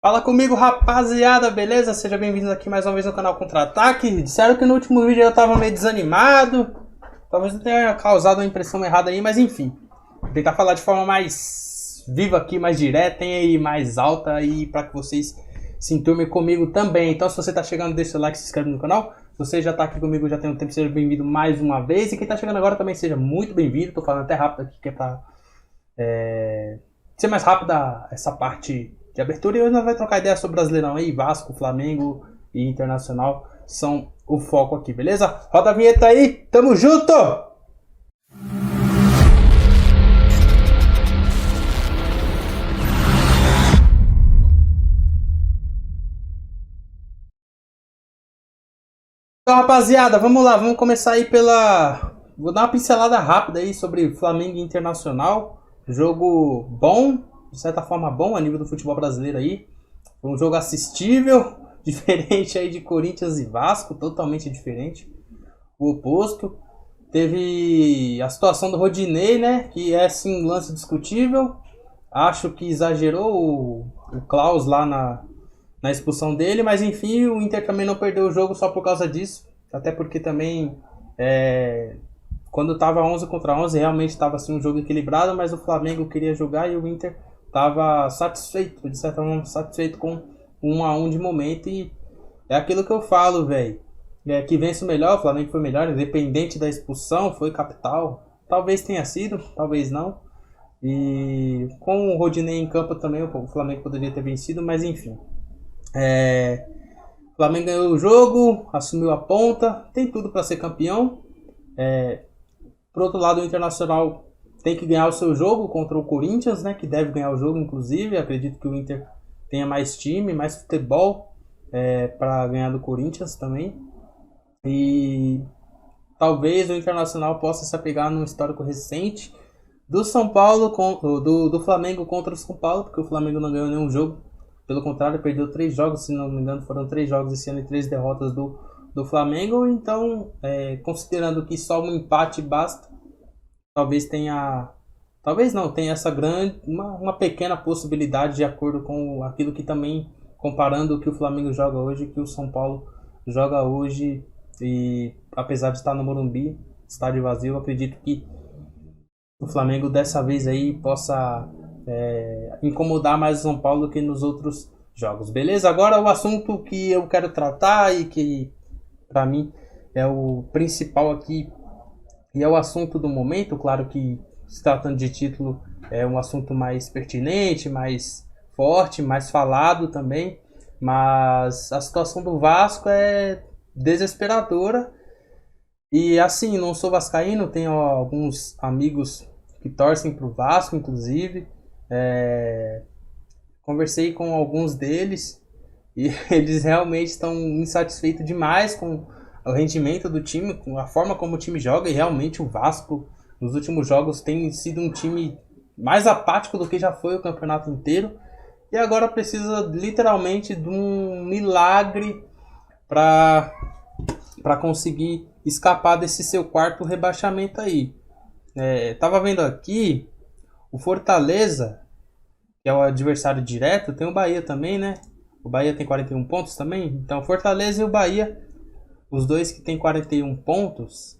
Fala comigo, rapaziada, beleza? Seja bem-vindo aqui mais uma vez no canal Contra-Ataque. Disseram que no último vídeo eu tava meio desanimado. Talvez eu tenha causado uma impressão errada aí, mas enfim. Vou tentar falar de forma mais viva aqui, mais direta e mais alta aí para que vocês se enturmem comigo também. Então se você tá chegando, deixa o like e se inscreve no canal. Se você já tá aqui comigo já tem um tempo, seja bem-vindo mais uma vez. E quem tá chegando agora também seja muito bem-vindo. Tô falando até rápido aqui que é pra ser mais rápida essa parte de abertura. E hoje nós vamos trocar ideia sobre o Brasileirão aí, Vasco, Flamengo e Internacional são o foco aqui, beleza? Roda a vinheta aí, tamo junto! Então, rapaziada, vamos lá, vamos começar aí pela... Vou dar uma pincelada rápida aí sobre Flamengo e Internacional. Jogo bom, de certa forma bom a nível do futebol brasileiro aí. Foi um jogo assistível, diferente aí de Corinthians e Vasco, totalmente diferente. O oposto. Teve a situação do Rodinei, né? Que é sim um lance discutível. Acho que exagerou o Klaus lá na expulsão dele, mas enfim, o Inter também não perdeu o jogo só por causa disso. Até porque também quando estava 11 contra 11 realmente estava assim, um jogo equilibrado, mas o Flamengo queria jogar e o Inter estava satisfeito, de certa forma satisfeito com 1-1 de momento. E é aquilo que eu falo, velho. Que vence o melhor, o Flamengo foi melhor, independente da expulsão, foi capital. Talvez tenha sido, talvez não. E com o Rodinei em campo também o Flamengo poderia ter vencido, mas enfim. O Flamengo ganhou o jogo, assumiu a ponta, tem tudo para ser campeão. Por outro lado, o Internacional tem que ganhar o seu jogo contra o Corinthians, né? Que deve ganhar o jogo, inclusive. Acredito que o Inter tenha mais time, mais futebol para ganhar do Corinthians também. E talvez o Internacional possa se apegar num histórico recente do São Paulo, do Flamengo contra o São Paulo, porque o Flamengo não ganhou nenhum jogo. Pelo contrário, perdeu 3 jogos, se não me engano, foram 3 jogos esse ano e 3 derrotas do Flamengo. Então, considerando que só um empate basta, talvez tenha... Talvez não, tenha essa grande... Uma pequena possibilidade de acordo com aquilo que também, comparando o que o Flamengo joga hoje, que o São Paulo joga hoje. E apesar de estar no Morumbi, estádio vazio, eu acredito que o Flamengo dessa vez aí possa incomodar mais o São Paulo do que nos outros jogos, beleza? Agora o assunto que eu quero tratar e que para mim é o principal aqui e é o assunto do momento. Claro que se tratando de título é um assunto mais pertinente, mais forte, mais falado também, mas a situação do Vasco é desesperadora. E assim, não sou vascaíno, tenho alguns amigos que torcem pro Vasco, inclusive. Conversei com alguns deles e eles realmente estão insatisfeitos demais com o rendimento do time, com a forma como o time joga. E realmente o Vasco nos últimos jogos tem sido um time mais apático do que já foi o campeonato inteiro. E agora precisa literalmente de um milagre para conseguir escapar desse seu quarto rebaixamento aí. Tava vendo aqui o Fortaleza, que é o adversário direto, tem o Bahia também, né? O Bahia tem 41 pontos também. Então Fortaleza e o Bahia, os dois que tem 41 pontos.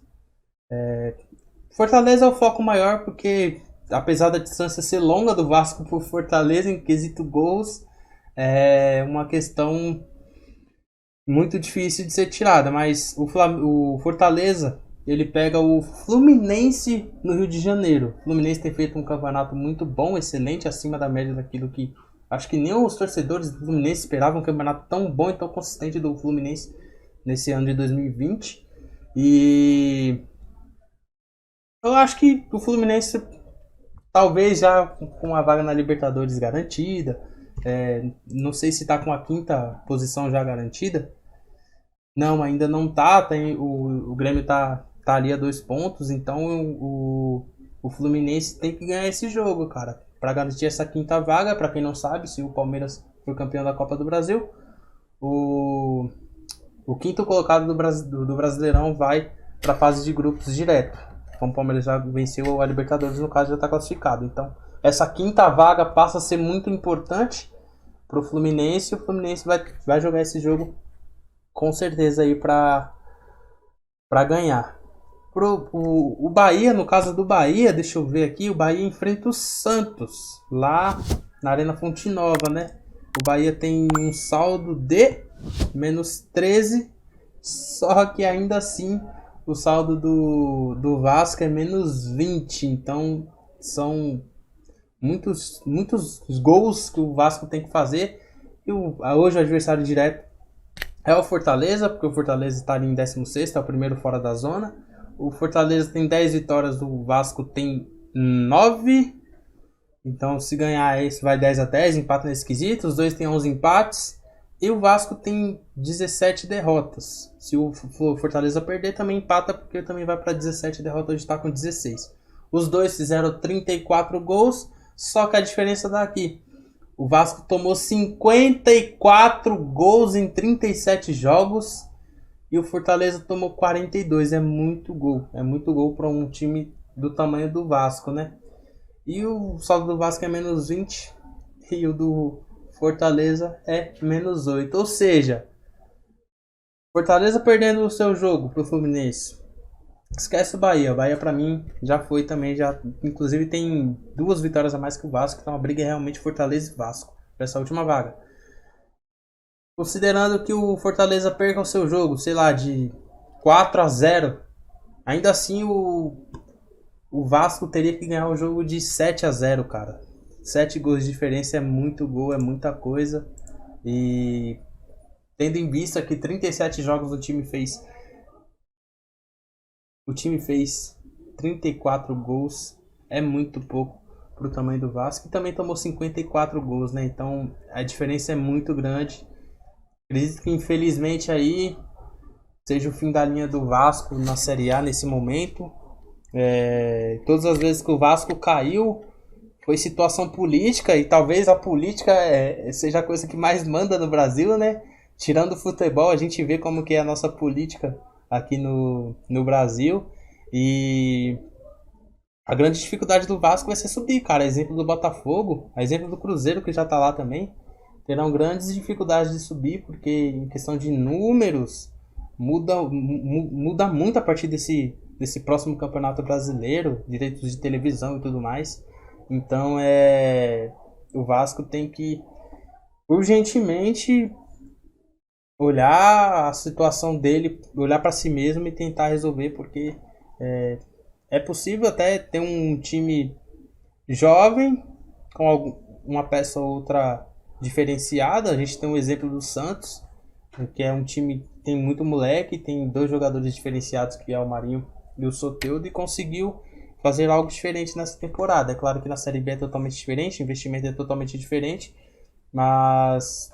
Fortaleza é o foco maior porque, apesar da distância ser longa do Vasco por Fortaleza em quesito gols, é uma questão muito difícil de ser tirada. Mas o Fortaleza, ele pega o Fluminense no Rio de Janeiro. O Fluminense tem feito um campeonato muito bom, excelente, acima da média daquilo que acho que nem os torcedores do Fluminense esperavam. Um campeonato tão bom e tão consistente do Fluminense nesse ano de 2020. E eu acho que o Fluminense, talvez já com a vaga na Libertadores garantida, não sei se está com a 5ª posição já garantida. Não, ainda não tá. O Grêmio tá ali a 2 pontos. Então o Fluminense tem que ganhar esse jogo, cara, para garantir essa 5ª vaga. Para quem não sabe, se o Palmeiras for campeão da Copa do Brasil, o 5º colocado do Brasileirão vai para a fase de grupos direto. Então o Palmeiras já venceu a Libertadores, no caso já está classificado. Então essa 5ª vaga passa a ser muito importante pro Fluminense. O Fluminense vai jogar esse jogo com certeza aí pra ganhar. O Bahia, no caso do Bahia, deixa eu ver aqui, o Bahia enfrenta o Santos lá na Arena Fonte Nova, né? O Bahia tem um saldo de -13, só que ainda assim o saldo do Vasco é -20, então são muitos gols que o Vasco tem que fazer. E hoje o adversário direto é o Fortaleza, porque o Fortaleza está ali em 16º, é o primeiro fora da zona. O Fortaleza tem 10 vitórias, o Vasco tem 9. Então, se ganhar esse, vai 10-10, empate nesse quesito. Os dois têm 11 empates. E o Vasco tem 17 derrotas. Se o Fortaleza perder, também empata, porque também vai para 17 derrotas, hoje está com 16. Os dois fizeram 34 gols, só que a diferença daqui. O Vasco tomou 54 gols em 37 jogos e o Fortaleza tomou 42. É muito gol para um time do tamanho do Vasco, né? E o saldo do Vasco é -20 e o do Fortaleza é -8. Ou seja, Fortaleza perdendo o seu jogo pro Fluminense. Esquece o Bahia. O Bahia pra mim já foi também. Inclusive tem 2 vitórias a mais que o Vasco. Então a briga é realmente Fortaleza e Vasco para essa última vaga. Considerando que o Fortaleza perca o seu jogo, sei lá, de 4-0, ainda assim o Vasco teria que ganhar o jogo de 7-0, cara. 7 gols de diferença é muito gol, é muita coisa. E tendo em vista que 37 jogos o time fez 34 gols, é muito pouco pro tamanho do Vasco. E também tomou 54 gols, né? Então a diferença é muito grande. Acredito que infelizmente aí seja o fim da linha do Vasco na Série A nesse momento. Todas as vezes que o Vasco caiu foi situação política, e talvez a política seja a coisa que mais manda no Brasil, né? Tirando o futebol, a gente vê como que é a nossa política aqui no Brasil. E a grande dificuldade do Vasco vai ser subir, cara. Exemplo do Botafogo, exemplo do Cruzeiro, que já tá lá também, terão grandes dificuldades de subir, porque em questão de números muda muito a partir desse próximo Campeonato Brasileiro, direitos de televisão e tudo mais. Então o Vasco tem que urgentemente olhar a situação dele, olhar para si mesmo e tentar resolver, porque é possível até ter um time jovem com uma peça ou outra diferenciada. A gente tem um exemplo do Santos, que é um time que tem muito moleque, tem 2 jogadores diferenciados, que é o Marinho e o Soteldo, e conseguiu fazer algo diferente nessa temporada. É claro que na Série B é totalmente diferente, o investimento é totalmente diferente, mas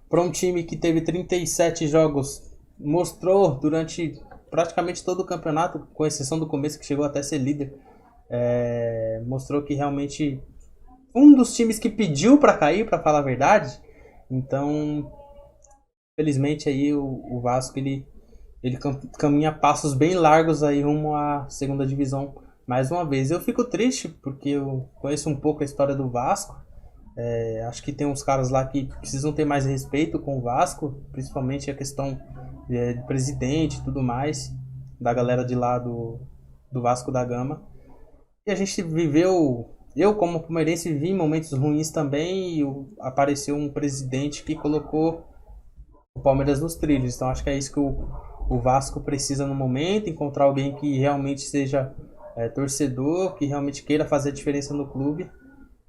para um time que teve 37 jogos, mostrou durante praticamente todo o campeonato, com exceção do começo que chegou até ser líder, mostrou que realmente um dos times que pediu para cair, para falar a verdade. Então, felizmente aí o Vasco ele caminha passos bem largos aí rumo à segunda divisão mais uma vez. Eu fico triste porque eu conheço um pouco a história do Vasco. Acho que tem uns caras lá que precisam ter mais respeito com o Vasco, principalmente a questão do presidente e tudo mais, da galera de lá do Vasco da Gama. E a gente viveu, eu como palmeirense vi momentos ruins também, e apareceu um presidente que colocou o Palmeiras nos trilhos. Então acho que é isso que o Vasco precisa no momento, encontrar alguém que realmente seja torcedor, que realmente queira fazer a diferença no clube,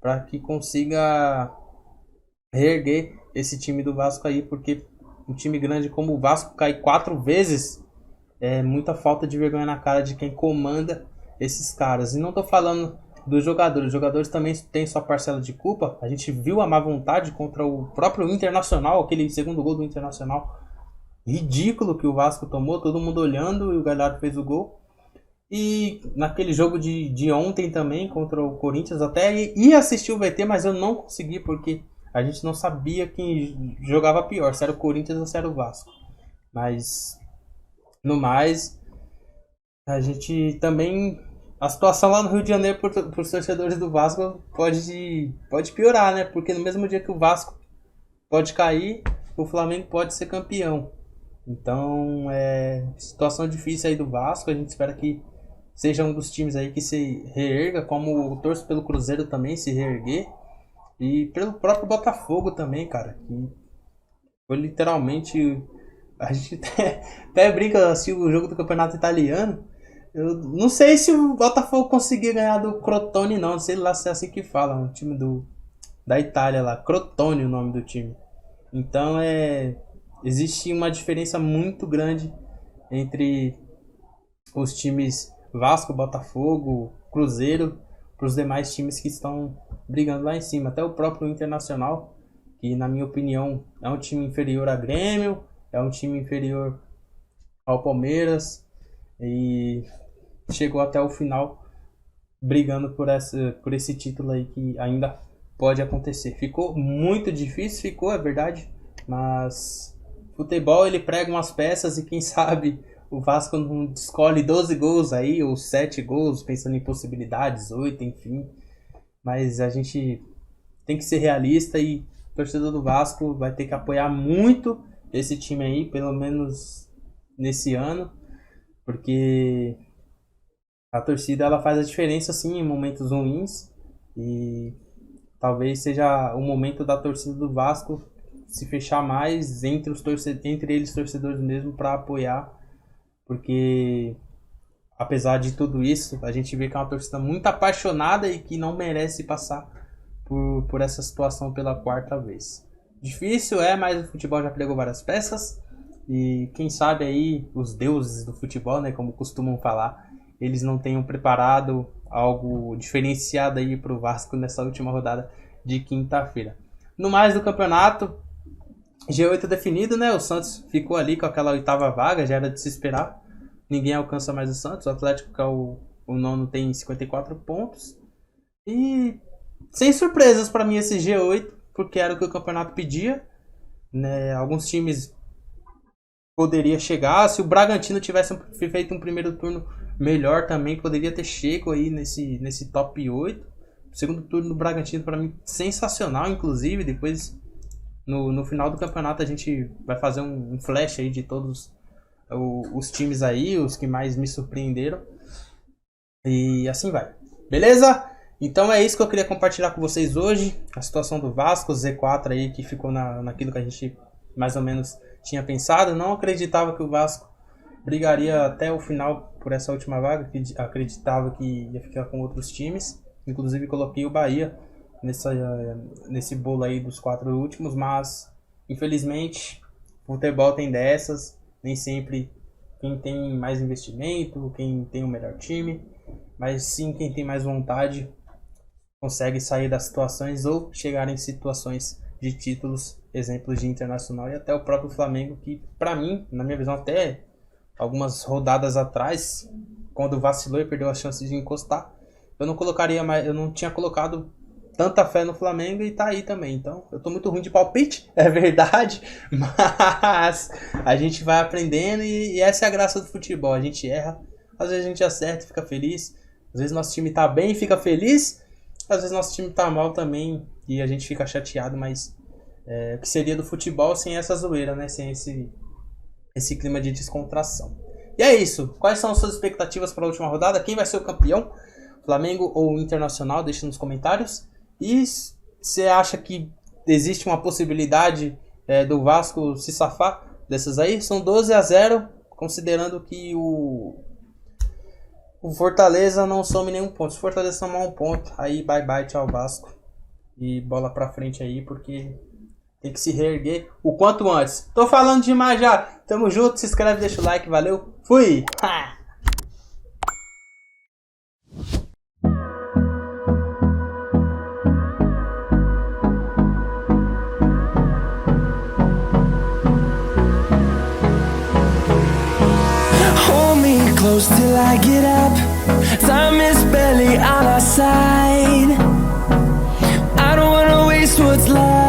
para que consiga reerguer esse time do Vasco aí, porque um time grande como o Vasco cair 4 vezes é muita falta de vergonha na cara de quem comanda esses caras. E não tô falando dos jogadores, os jogadores também têm sua parcela de culpa. A gente viu a má vontade contra o próprio Internacional, aquele segundo gol do Internacional ridículo que o Vasco tomou, todo mundo olhando, e o Galhardo fez o gol. E naquele jogo de ontem também, contra o Corinthians, até ia assistir o VT, mas eu não consegui, porque a gente não sabia quem jogava pior, se era o Corinthians ou se era o Vasco. Mas, no mais, a gente também a situação lá no Rio de Janeiro para os torcedores do Vasco pode piorar, né? Porque no mesmo dia que o Vasco pode cair, o Flamengo pode ser campeão. Então, situação difícil aí do Vasco. A gente espera que seja um dos times aí que se reerga, como o torço pelo Cruzeiro também se reerguer. E pelo próprio Botafogo também, cara. Que foi literalmente... A gente até brinca assim, o jogo do campeonato italiano. Eu não sei se o Botafogo conseguir ganhar do Crotone, não. Não sei lá se é assim que fala. Um time da Itália lá. Crotone, o nome do time. Então, existe uma diferença muito grande entre os times Vasco, Botafogo, Cruzeiro, para os demais times que estão brigando lá em cima. Até o próprio Internacional, que na minha opinião é um time inferior a Grêmio, é um time inferior ao Palmeiras e chegou até o final brigando por esse título aí que ainda pode acontecer. Ficou muito difícil, é verdade, mas futebol ele prega umas peças e quem sabe o Vasco não escolhe 12 gols aí, ou 7 gols, pensando em possibilidades, 8, enfim. Mas a gente tem que ser realista e o torcedor do Vasco vai ter que apoiar muito esse time aí, pelo menos nesse ano, porque a torcida ela faz a diferença sim em momentos ruins e talvez seja o momento da torcida do Vasco se fechar mais entre eles torcedores mesmo para apoiar, porque apesar de tudo isso, a gente vê que é uma torcida muito apaixonada e que não merece passar por essa situação pela quarta vez. Difícil mas o futebol já pregou várias peças e quem sabe aí os deuses do futebol, né, como costumam falar, eles não tenham preparado algo diferenciado aí para o Vasco nessa última rodada de quinta-feira. No mais do campeonato, G8 definido, né? O Santos ficou ali com aquela oitava vaga, já era de se esperar. Ninguém alcança mais o Santos. O Atlético, que é o nono, tem 54 pontos. E sem surpresas para mim esse G8, porque era o que o campeonato pedia, né? Alguns times poderia chegar. Se o Bragantino tivesse feito um primeiro turno melhor também, poderia ter chego aí nesse top 8. O segundo turno do Bragantino para mim sensacional, inclusive. Depois no final do campeonato a gente vai fazer um flash aí de todos os times aí, os que mais me surpreenderam. E assim vai. Beleza? Então é isso que eu queria compartilhar com vocês hoje. A situação do Vasco, Z4 aí que ficou naquilo que a gente mais ou menos tinha pensado. Não acreditava que o Vasco brigaria até o final por essa última vaga. Acreditava que ia ficar com outros times. Inclusive coloquei o Bahia nesse bolo aí dos 4 últimos, mas infelizmente o futebol tem dessas, nem sempre quem tem mais investimento, quem tem o melhor time, mas sim quem tem mais vontade consegue sair das situações ou chegar em situações de títulos, exemplos de Internacional e até o próprio Flamengo, que para mim, na minha visão, até algumas rodadas atrás, quando vacilou e perdeu a chance de encostar, eu não tinha colocado tanta fé no Flamengo e tá aí também. Então, eu tô muito ruim de palpite, é verdade, mas a gente vai aprendendo e essa é a graça do futebol. A gente erra, às vezes a gente acerta e fica feliz, às vezes nosso time tá bem e fica feliz, às vezes nosso time tá mal também e a gente fica chateado, mas o que seria do futebol sem essa zoeira, né? Sem esse clima de descontração. E é isso. Quais são as suas expectativas para a última rodada? Quem vai ser o campeão? Flamengo ou Internacional? Deixa nos comentários. E você acha que existe uma possibilidade do Vasco se safar dessas aí? São 12-0, considerando que o Fortaleza não some nenhum ponto. Se o Fortaleza somar um ponto, aí bye, tchau Vasco. E bola pra frente aí, porque tem que se reerguer o quanto antes. Tô falando demais já. Tamo junto, se inscreve, deixa o like, valeu. Fui! Ha! Close till I get up. Time is barely on our side. I don't wanna waste what's left.